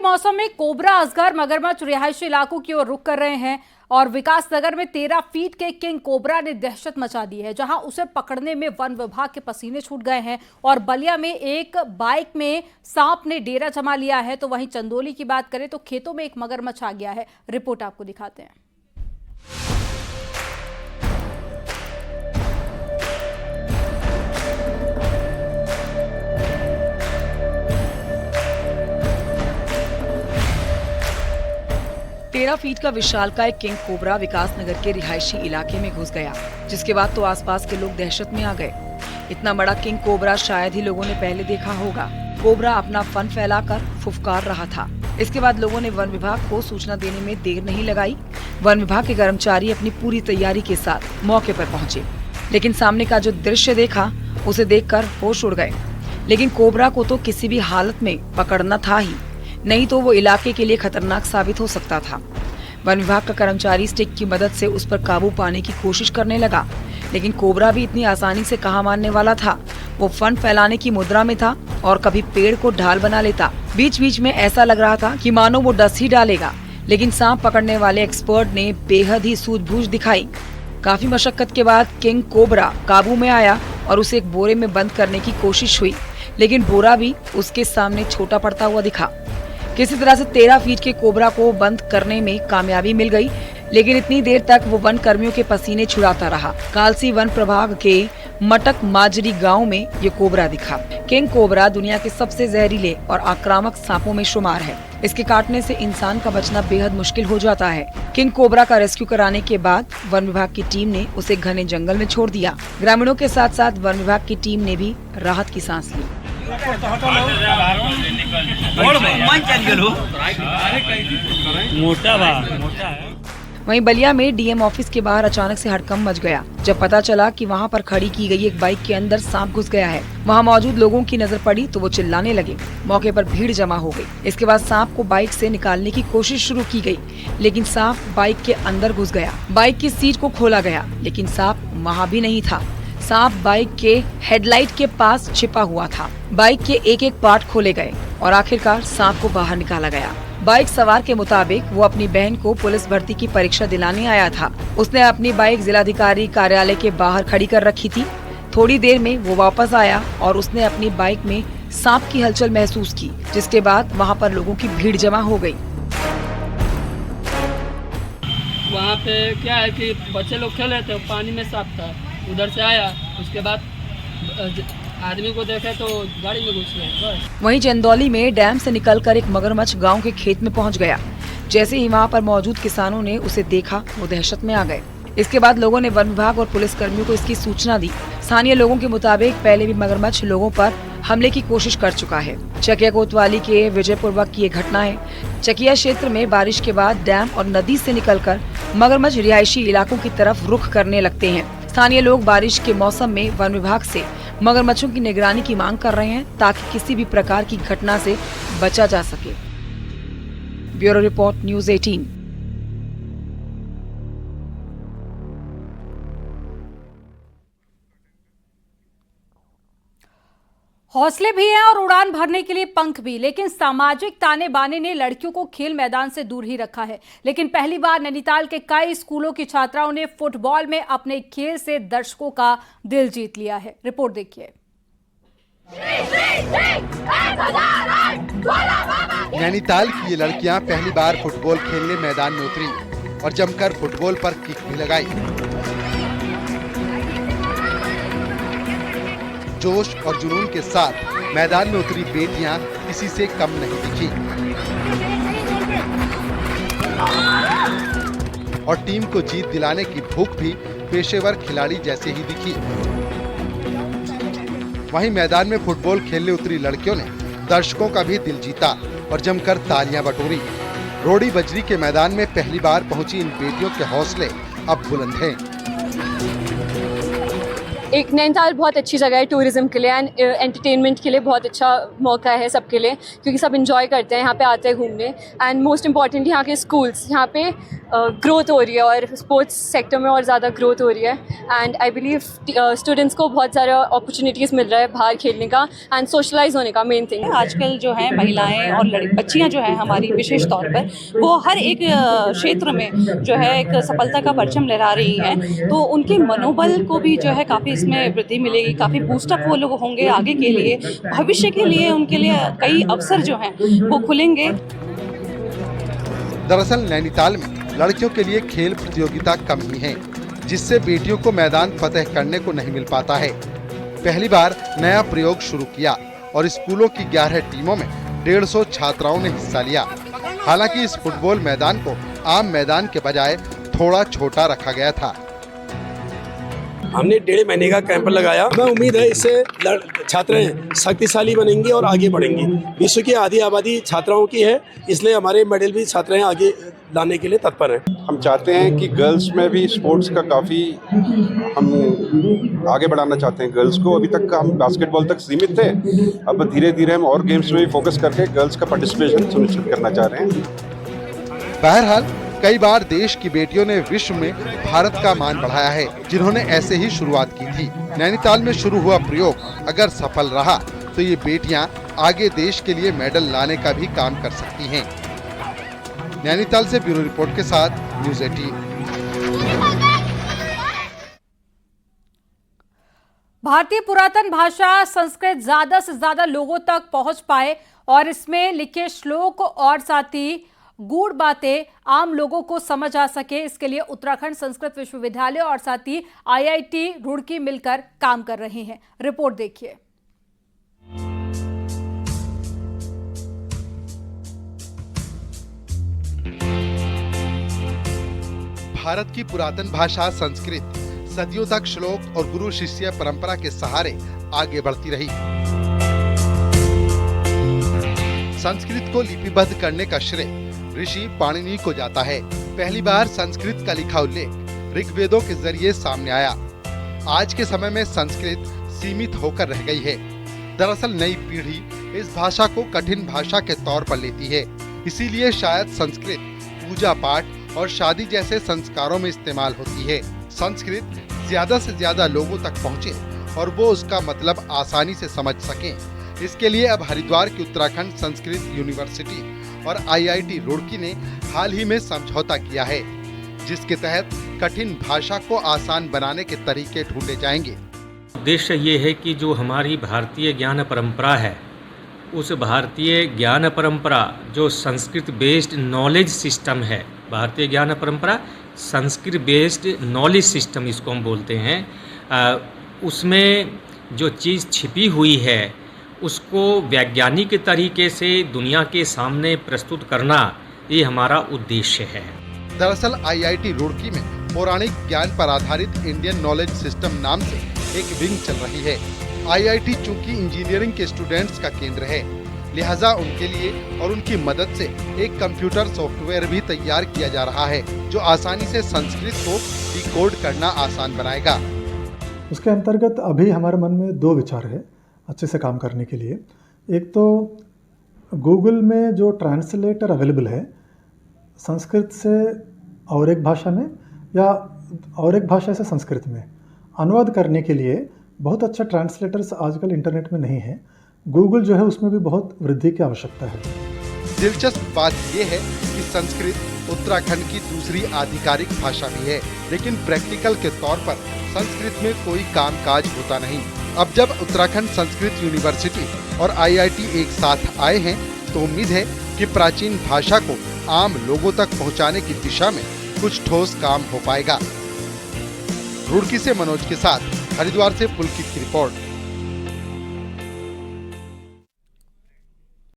मौसम में कोबरा अजगर मगरमच्छ रिहायशी इलाकों की ओर रुख कर रहे हैं और विकास नगर में 13 फीट के किंग कोबरा ने दहशत मचा दी है, जहां उसे पकड़ने में वन विभाग के पसीने छूट गए हैं। और बलिया में एक बाइक में सांप ने डेरा जमा लिया है, तो वहीं चंदौली की बात करें तो खेतों में एक मगरमच्छ आ गया है। रिपोर्ट आपको दिखाते हैं। 13 फीट का विशालकाय किंग कोबरा विकास नगर के रिहायशी इलाके में घुस गया, जिसके बाद तो आसपास के लोग दहशत में आ गए। इतना बड़ा किंग कोबरा शायद ही लोगों ने पहले देखा होगा। कोबरा अपना फन फैलाकर फुफकार रहा था। इसके बाद लोगों ने वन विभाग को सूचना देने में देर नहीं लगाई। वन विभाग के कर्मचारी अपनी पूरी तैयारी के साथ मौके पर पहुंचे, लेकिन सामने का जो दृश्य देखा उसे देखकर होश उड़ गए। लेकिन कोबरा को तो किसी भी हालत में पकड़ना था ही, नहीं तो वो इलाके के लिए खतरनाक साबित हो सकता था। वन विभाग का कर्मचारी स्टिक की मदद से उस पर काबू पाने की कोशिश करने लगा, लेकिन कोबरा भी इतनी आसानी से कहां मानने वाला था। वो फन फैलाने की मुद्रा में था और कभी पेड़ को ढाल बना लेता। बीच बीच में ऐसा लग रहा था कि मानो वो डस ही डालेगा, लेकिन सांप पकड़ने वाले एक्सपर्ट ने बेहद ही सूझबूझ दिखाई। काफी मशक्कत के बाद किंग कोबरा काबू में आया और उसे एक बोरे में बंद करने की कोशिश हुई, लेकिन बोरा भी उसके सामने छोटा पड़ता हुआ दिखा। किसी तरह से 13 फीट के कोबरा को बंद करने में कामयाबी मिल गई, लेकिन इतनी देर तक वो वन कर्मियों के पसीने छुड़ाता रहा। कालसी वन प्रभाग के मटक माजरी गांव में ये कोबरा दिखा। किंग कोबरा दुनिया के सबसे जहरीले और आक्रामक सांपों में शुमार है। इसके काटने से इंसान का बचना बेहद मुश्किल हो जाता है। किंग कोबरा का रेस्क्यू कराने के बाद वन विभाग की टीम ने उसे घने जंगल में छोड़ दिया। ग्रामीणों के साथ साथ वन विभाग की टीम ने भी राहत की सांस ली। वहीं बलिया में डीएम ऑफिस के बाहर अचानक से हड़कंप मच गया, जब पता चला कि वहां पर खड़ी की गई एक बाइक के अंदर सांप घुस गया है। वहां मौजूद लोगों की नजर पड़ी तो वो चिल्लाने लगे। मौके पर भीड़ जमा हो गई। इसके बाद सांप को बाइक से निकालने की कोशिश शुरू की गई, लेकिन सांप बाइक के अंदर घुस गया। बाइक की सीट को खोला गया, लेकिन सांप वहाँ भी नहीं था। सांप बाइक के हेडलाइट के पास छिपा हुआ था। बाइक के एक एक पार्ट खोले गए और आखिरकार सांप को बाहर निकाला गया। बाइक सवार के मुताबिक वो अपनी बहन को पुलिस भर्ती की परीक्षा दिलाने आया था। उसने अपनी बाइक जिलाधिकारी कार्यालय के बाहर खड़ी कर रखी थी। थोड़ी देर में वो वापस आया और उसने अपनी बाइक में सांप की हलचल महसूस की, जिसके बाद वहाँ पर लोगों की भीड़ जमा हो गई। वहाँ पे क्या है कि बच्चे लोग खेल रहे थे, पानी में सांप था, उधर से आया, उसके बाद आदमी को देखे तो गाड़ी में घुस गए। वहीं चंदौली में डैम से निकलकर एक मगरमच्छ गांव के खेत में पहुंच गया। जैसे ही वहां पर मौजूद किसानों ने उसे देखा, वो दहशत में आ गए। इसके बाद लोगों ने वन विभाग और पुलिस कर्मियों को इसकी सूचना दी। स्थानीय लोगों के मुताबिक पहले भी मगरमच्छ लोगों पर हमले की कोशिश कर चुका है। चकिया कोतवाली के विजयपुरवा की ये घटना है। चकिया क्षेत्र में बारिश के बाद डैम और नदी से निकलकर मगरमच्छ रिहायशी इलाकों की तरफ रुख करने लगते हैं। स्थानीय लोग बारिश के मौसम में वन विभाग से मगरमच्छों की निगरानी की मांग कर रहे हैं, ताकि किसी भी प्रकार की घटना से बचा जा सके। Bureau report, news 18। हौसले भी हैं और उड़ान भरने के लिए पंख भी, लेकिन सामाजिक ताने बाने ने लड़कियों को खेल मैदान से दूर ही रखा है। लेकिन पहली बार नैनीताल के कई स्कूलों की छात्राओं ने फुटबॉल में अपने खेल से दर्शकों का दिल जीत लिया है। रिपोर्ट देखिए। नैनीताल की ये लड़कियां पहली बार फुटबॉल खेलने मैदान में उतरी और जमकर फुटबॉल पर किक भी लगाई। जोश और जुनून के साथ मैदान में उतरी बेटियां किसी से कम नहीं दिखी और टीम को जीत दिलाने की भूख भी पेशेवर खिलाड़ी जैसे ही दिखी। वहीं मैदान में फुटबॉल खेलने उतरी लड़कियों ने दर्शकों का भी दिल जीता और जमकर तालियां बटोरी। रोडी बजरी के मैदान में पहली बार पहुंची इन बेटियों के हौसले अब बुलंद हैं। एक नैनीताल बहुत अच्छी जगह है टूरिज्म के लिए एंड एंटरटेनमेंट के लिए बहुत अच्छा मौका है सबके लिए, क्योंकि सब इंजॉय करते हैं यहाँ पे आते हैं घूमने। एंड मोस्ट इम्पॉर्टेंट यहाँ के स्कूल्स, यहाँ पे ग्रोथ हो रही है और स्पोर्ट्स सेक्टर में और ज़्यादा ग्रोथ हो रही है। एंड आई बिलीव स्टूडेंट्स को बहुत सारा अपॉर्चुनिटीज़ मिल रहा है बाहर खेलने का एंड सोशलाइज होने का। मेन थिंग आजकल जो है महिलाएं और बच्चियां जो है हमारी विशेष तौर पर वो हर एक क्षेत्र में जो है एक सफलता का परचम लहरा रही हैं, तो उनके मनोबल को भी जो है काफ़ी इसमें वृद्धि मिलेगी, काफ़ी बूस्टअप वो लोग होंगे आगे के लिए, भविष्य के लिए उनके लिए कई अवसर जो हैं वो खुलेंगे। दरअसल नैनीताल में लड़कियों के लिए खेल प्रतियोगिता कम ही है, जिससे बेटियों को मैदान फतेह करने को नहीं मिल पाता है। पहली बार नया प्रयोग शुरू किया और स्कूलों की 11 टीमों में 150 छात्राओं ने हिस्सा लिया। हालांकि इस फुटबॉल मैदान को आम मैदान के बजाय थोड़ा छोटा रखा गया था। हमने 1.5 महीने का कैंप लगाया। हमें उम्मीद है इससे छात्राएं शक्तिशाली बनेंगी और आगे बढ़ेंगी। विश्व की आधी आबादी छात्राओं की है, इसलिए हमारे मेडल भी छात्राएं आगे लाने के लिए तत्पर हैं। हम चाहते हैं कि गर्ल्स में भी स्पोर्ट्स का काफ़ी हम आगे बढ़ाना चाहते हैं गर्ल्स को। अभी तक हम बास्केटबॉल तक सीमित थे, अब धीरे धीरे हम और गेम्स में भी फोकस करके गर्ल्स का पार्टिसिपेशन सुनिश्चित करना चाह रहे हैं। बहरहाल कई बार देश की बेटियों ने विश्व में भारत का मान बढ़ाया है, जिन्होंने ऐसे ही शुरुआत की थी। नैनीताल में शुरू हुआ प्रयोग अगर सफल रहा तो ये बेटियां आगे देश के लिए मेडल लाने का भी काम कर सकती हैं। नैनीताल से ब्यूरो रिपोर्ट के साथ न्यूज़ 18। भारतीय पुरातन भाषा संस्कृत ज्यादा से ज्यादा लोगों तक पहुंच पाए और इसमें लिखे श्लोक और साथ ही गूढ़ बातें आम लोगों को समझ आ सके, इसके लिए उत्तराखंड संस्कृत विश्वविद्यालय और साथ ही IIT रुड़की मिलकर काम कर रहे हैं। रिपोर्ट देखिए। भारत की पुरातन भाषा संस्कृत सदियों तक श्लोक और गुरु शिष्य परंपरा के सहारे आगे बढ़ती रही। संस्कृत को लिपिबद्ध करने का श्रेय ऋषि पाणिनि को जाता है। पहली बार संस्कृत का लिखा उल्लेख ऋग्वेदों के जरिए सामने आया। आज के समय में संस्कृत सीमित होकर रह गई है। दरअसल नई पीढ़ी इस भाषा को कठिन भाषा के तौर पर लेती है, इसीलिए शायद संस्कृत पूजा पाठ और शादी जैसे संस्कारों में इस्तेमाल होती है। संस्कृत ज्यादा से ज्यादा लोगों तक पहुँचे और वो उसका मतलब आसानी से समझ सकें, इसके लिए अब हरिद्वार की उत्तराखंड संस्कृत यूनिवर्सिटी और IIT रुड़की ने हाल ही में समझौता किया है, जिसके तहत कठिन भाषा को आसान बनाने के तरीके ढूंढे जाएंगे। उद्देश्य ये है कि जो हमारी भारतीय ज्ञान परंपरा है, उस भारतीय ज्ञान परंपरा जो संस्कृत बेस्ड नॉलेज सिस्टम है, भारतीय ज्ञान परंपरा संस्कृत बेस्ड नॉलेज सिस्टम इसको हम बोलते हैं, उसमें जो चीज़ छिपी हुई है उसको वैज्ञानिक तरीके से दुनिया के सामने प्रस्तुत करना, ये हमारा उद्देश्य है। दरअसल IIT रुड़की में पौराणिक ज्ञान पर आधारित इंडियन नॉलेज सिस्टम नाम से एक विंग चल रही है। IIT चूंकि इंजीनियरिंग के स्टूडेंट्स का केंद्र है, लिहाजा उनके लिए और उनकी मदद से एक कंप्यूटर सॉफ्टवेयर भी तैयार किया जा रहा है, जो आसानी से संस्कृत को डिकोड करना आसान बनाएगा। उसके अंतर्गत अभी हमारे मन में 2 विचार है अच्छे से काम करने के लिए। एक तो गूगल में जो ट्रांसलेटर अवेलेबल है संस्कृत से और एक भाषा में या और एक भाषा से संस्कृत में अनुवाद करने के लिए बहुत अच्छा ट्रांसलेटर्स आजकल इंटरनेट में नहीं है। गूगल जो है उसमें भी बहुत वृद्धि की आवश्यकता है। दिलचस्प बात यह है कि संस्कृत उत्तराखंड की दूसरी आधिकारिक भाषा भी है, लेकिन प्रैक्टिकल के तौर पर संस्कृत में कोई कामकाज होता नहीं। अब जब उत्तराखंड संस्कृत यूनिवर्सिटी और IIT एक साथ आए हैं, तो उम्मीद है कि प्राचीन भाषा को आम लोगों तक पहुंचाने की दिशा में कुछ ठोस काम हो पाएगा। रुड़की से मनोज के साथ हरिद्वार से पुलकित की रिपोर्ट।